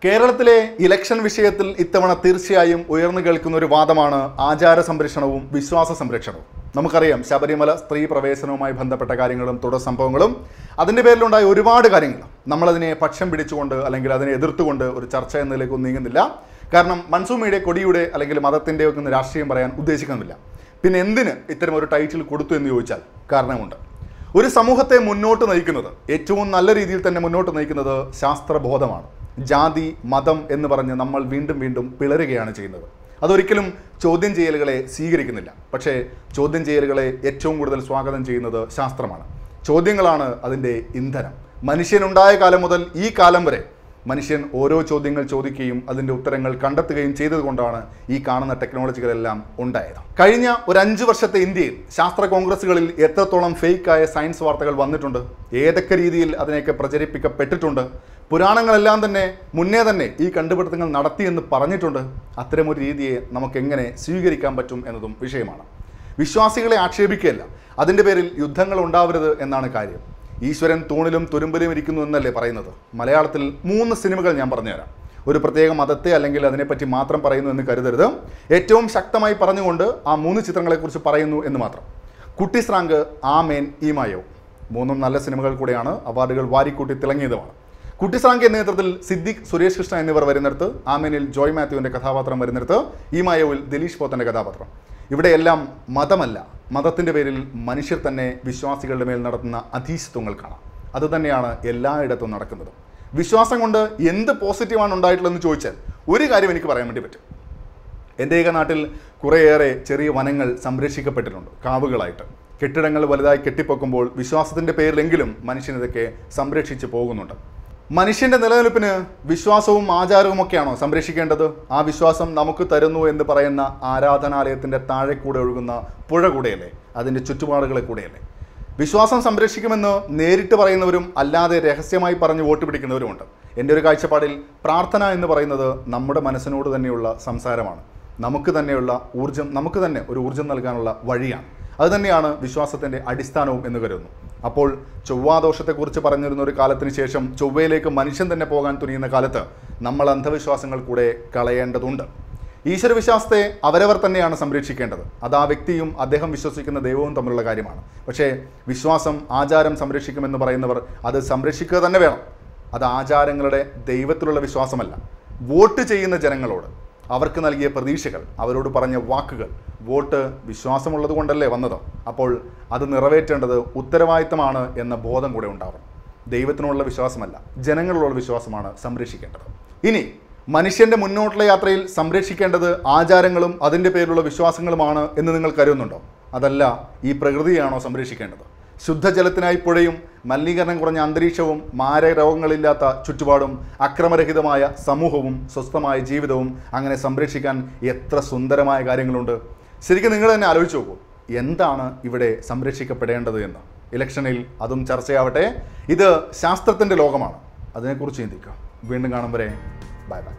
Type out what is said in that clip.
കേരളത്തിലെ ഇലക്ഷൻ വിഷയത്തിൽ ഇത്തവണ തീർച്ചയായും ഉയർന്നു കേൾക്കുന്ന ഒരു വാദമാണ് ആചാര സംരക്ഷണവും വിശ്വാസ സംരക്ഷണവും. നമുക്കറിയാം, ശബരിമല സ്ത്രീ പ്രവേശനവുമായി ബന്ധപ്പെട്ട കാര്യങ്ങളും തുടർ സംഭവങ്ങളും അതിൻ്റെ പേരിലുണ്ടായ ഒരുപാട് കാര്യങ്ങൾ നമ്മളതിനെ പക്ഷം പിടിച്ചുകൊണ്ട് അല്ലെങ്കിൽ അതിനെ എതിർത്തുകൊണ്ട് ഒരു ചർച്ച എന്നതിലേക്കൊന്നും നീങ്ങുന്നില്ല. കാരണം മൻസൂമയുടെ കൊടിയുടെ അല്ലെങ്കിൽ മതത്തിൻ്റെ ഒക്കെ ഒന്ന് രാഷ്ട്രീയം പറയാൻ ഉദ്ദേശിക്കുന്നില്ല. പിന്നെ എന്തിന് ഇത്തരം ഒരു ടൈറ്റിൽ കൊടുത്തു എന്ന് ചോദിച്ചാൽ കാരണമുണ്ട്. ഒരു സമൂഹത്തെ മുന്നോട്ട് നയിക്കുന്നത്, ഏറ്റവും നല്ല രീതിയിൽ തന്നെ മുന്നോട്ട് നയിക്കുന്നത് ശാസ്ത്രബോധമാണ്. ജാതി മതം എന്ന് പറഞ്ഞ് നമ്മൾ വീണ്ടും വീണ്ടും പിളരുകയാണ് ചെയ്യുന്നത്. അതൊരിക്കലും ചോദ്യം ചെയ്യലുകളെ സ്വീകരിക്കുന്നില്ല. പക്ഷേ ചോദ്യം ചെയ്യലുകളെ ഏറ്റവും കൂടുതൽ സ്വാഗതം ചെയ്യുന്നത് ശാസ്ത്രമാണ്. ചോദ്യങ്ങളാണ് അതിൻ്റെ ഇന്ധനം. മനുഷ്യനുണ്ടായ കാലം മുതൽ ഈ കാലം വരെ മനുഷ്യൻ ഓരോ ചോദ്യങ്ങൾ ചോദിക്കുകയും അതിൻ്റെ ഉത്തരങ്ങൾ കണ്ടെത്തുകയും ചെയ്തതുകൊണ്ടാണ് ഈ കാണുന്ന ടെക്നോളജികളെല്ലാം ഉണ്ടായത്. കഴിഞ്ഞ ഒരു 5 വർഷത്തെ ഇന്ത്യയിൽ ശാസ്ത്ര കോൺഗ്രസുകളിൽ എത്രത്തോളം ഫേക്കായ സയൻസ് വാർത്തകൾ വന്നിട്ടുണ്ട്, ഏതൊക്കെ രീതിയിൽ അതിനെയൊക്കെ പ്രചരിപ്പിക്കപ്പെട്ടിട്ടുണ്ട്. പുരാണങ്ങളെല്ലാം തന്നെ മുന്നേ തന്നെ ഈ കണ്ടുപിടുത്തങ്ങൾ നടത്തിയെന്ന് പറഞ്ഞിട്ടുണ്ട്. അത്തരമൊരു രീതിയെ നമുക്കെങ്ങനെ സ്വീകരിക്കാൻ പറ്റും എന്നതും വിഷയമാണ്. വിശ്വാസികളെ ആക്ഷേപിക്കുകയല്ല, അതിൻ്റെ പേരിൽ യുദ്ധങ്ങൾ ഉണ്ടാവരുത് എന്നാണ് കാര്യം. ഈശ്വരൻ തൂണിലും തുരുമ്പിലും ഇരിക്കുന്നു എന്നല്ലേ പറയുന്നത്. മലയാളത്തിൽ 3 സിനിമകൾ ഞാൻ പറഞ്ഞുതരാം. ഒരു പ്രത്യേക മതത്തെ അല്ലെങ്കിൽ അതിനെപ്പറ്റി മാത്രം പറയുന്നു എന്ന് കരുതരുത്. ഏറ്റവും ശക്തമായി പറഞ്ഞുകൊണ്ട് ആ 3 ചിത്രങ്ങളെക്കുറിച്ച് പറയുന്നു എന്ന് മാത്രം. കുട്ടിസ്രാങ്ക്, ആമേൻ, ഈമായോ, 3 നല്ല സിനിമകൾ കൂടെയാണ്. അവാർഡുകൾ വാരിക്കൂട്ടി തിളങ്ങിയതുമാണ്. കുട്ടിസ്രാങ്ക് എന്ന നേതൃത്വത്തിൽ സിദ്ദിഖ്, സുരേഷ് കൃഷ്ണ എന്നിവർ വരുന്നിടത്ത്, ആമേനിൽ ജോയ് മാത്യുവിൻ്റെ കഥാപാത്രം വരുന്നിടത്ത്, ഈമായോവിൽ ദിലീഷ് പോത്തൻ്റെ കഥാപാത്രം. ഇവിടെയെല്ലാം മതമല്ല, മതത്തിൻ്റെ പേരിൽ മനുഷ്യർ തന്നെ വിശ്വാസികളുടെ മേൽ നടത്തുന്ന അധീശത്വങ്ങൾ കാണാം. അതുതന്നെയാണ് എല്ലായിടത്തും നടക്കുന്നത്. വിശ്വാസം കൊണ്ട് എന്ത് പോസിറ്റീവാണ് ഉണ്ടായിട്ടുള്ളതെന്ന് ചോദിച്ചാൽ ഒരു കാര്യം എനിക്ക് പറയാൻ വേണ്ടി പറ്റും. എൻ്റെയൊക്കെ നാട്ടിൽ കുറേയേറെ ചെറിയ വനങ്ങൾ സംരക്ഷിക്കപ്പെട്ടിട്ടുണ്ട് കാവുകളായിട്ട്. കെട്ടിടങ്ങൾ വലുതായി കെട്ടിപ്പൊക്കുമ്പോൾ വിശ്വാസത്തിൻ്റെ പേരിലെങ്കിലും മനുഷ്യനിതൊക്കെ സംരക്ഷിച്ച് പോകുന്നുണ്ട്. മനുഷ്യൻ്റെ നിലനിൽപ്പിന് വിശ്വാസവും ആചാരവും ഒക്കെയാണോ സംരക്ഷിക്കേണ്ടത്? ആ വിശ്വാസം നമുക്ക് തരുന്നു എന്ന് പറയുന്ന ആരാധനാലയത്തിൻ്റെ താഴെ കൂടെ ഒഴുകുന്ന പുഴ കൂടെയല്ലേ, അതിൻ്റെ ചുറ്റുപാടുകളെ കൂടെയല്ലേ? വിശ്വാസം സംരക്ഷിക്കുമെന്ന് നേരിട്ട് പറയുന്നവരും അല്ലാതെ രഹസ്യമായി പറഞ്ഞ് വോട്ട് പിടിക്കുന്നവരുമുണ്ട്. എൻ്റെ ഒരു കാഴ്ചപ്പാടിൽ പ്രാർത്ഥന എന്ന് പറയുന്നത് നമ്മുടെ മനസ്സിനോട് തന്നെയുള്ള സംസാരമാണ്. നമുക്ക് തന്നെയുള്ള ഊർജ്ജം, നമുക്ക് തന്നെ ഒരു ഊർജ്ജം നൽകാനുള്ള വഴിയാണ്. അതുതന്നെയാണ് വിശ്വാസത്തിൻ്റെ അടിസ്ഥാനവും എന്ന് കരുതുന്നു. അപ്പോൾ ചൊവ്വാദോഷത്തെക്കുറിച്ച് പറഞ്ഞിരുന്ന ഒരു കാലത്തിന് ശേഷം ചൊവ്വയിലേക്ക് മനുഷ്യൻ തന്നെ പോകാൻ തുനിയുന്ന കാലത്ത് നമ്മൾ അന്ധവിശ്വാസങ്ങൾ കൂടെ കളയേണ്ടതുണ്ട്. ഈശ്വരവിശ്വാസത്തെ അവരവർ തന്നെയാണ് സംരക്ഷിക്കേണ്ടത്. അത് ആ വ്യക്തിയും അദ്ദേഹം വിശ്വസിക്കുന്ന ദൈവവും തമ്മിലുള്ള കാര്യമാണ്. പക്ഷേ വിശ്വാസം, ആചാരം സംരക്ഷിക്കുമെന്ന് പറയുന്നവർ അത് സംരക്ഷിക്കുക തന്നെ വേണം. അത് ആചാരങ്ങളുടെ ദൈവത്തിലുള്ള വിശ്വാസമല്ല. വോട്ട് ചെയ്യുന്ന ജനങ്ങളോട് അവർക്ക് നൽകിയ പ്രതീക്ഷകൾ, അവരോട് പറഞ്ഞ വാക്കുകൾ, വോട്ട് വിശ്വാസമുള്ളത് കൊണ്ടല്ലേ വന്നത്. അപ്പോൾ അത് നിറവേറ്റേണ്ടത് ഉത്തരവാദിത്തമാണ് എന്ന ബോധം കൂടെ ഉണ്ടാവണം. ദൈവത്തിനുള്ള വിശ്വാസമല്ല, ജനങ്ങളുള്ള വിശ്വാസമാണ് സംരക്ഷിക്കേണ്ടത്. ഇനി മനുഷ്യൻ്റെ മുന്നോട്ടുള്ള യാത്രയിൽ സംരക്ഷിക്കേണ്ടത് ആചാരങ്ങളും അതിൻ്റെ പേരിലുള്ള വിശ്വാസങ്ങളുമാണ് എന്ന് നിങ്ങൾ കരുതുന്നുണ്ടോ? അതല്ല, ഈ പ്രകൃതിയാണോ സംരക്ഷിക്കേണ്ടത്? ശുദ്ധജലത്തിനായി പുഴയും മലിനീകരണം കുറഞ്ഞ അന്തരീക്ഷവും മാരകരോഗങ്ങളില്ലാത്ത ചുറ്റുപാടും അക്രമരഹിതമായ സമൂഹവും സ്വസ്ഥമായ ജീവിതവും അങ്ങനെ സംരക്ഷിക്കാൻ എത്ര സുന്ദരമായ കാര്യങ്ങളുണ്ട്. ശരിക്കും നിങ്ങൾ തന്നെ ആലോചിച്ച് നോക്കൂ, എന്താണ് ഇവിടെ സംരക്ഷിക്കപ്പെടേണ്ടത് എന്ന്. ഇലക്ഷനിൽ അതും ചർച്ചയാവട്ടെ. ഇത് ശാസ്ത്രത്തിൻ്റെ ലോകമാണ്. അതിനെക്കുറിച്ച് ചിന്തിക്കുക. വീണ്ടും കാണും വരെ ബൈ ബൈ.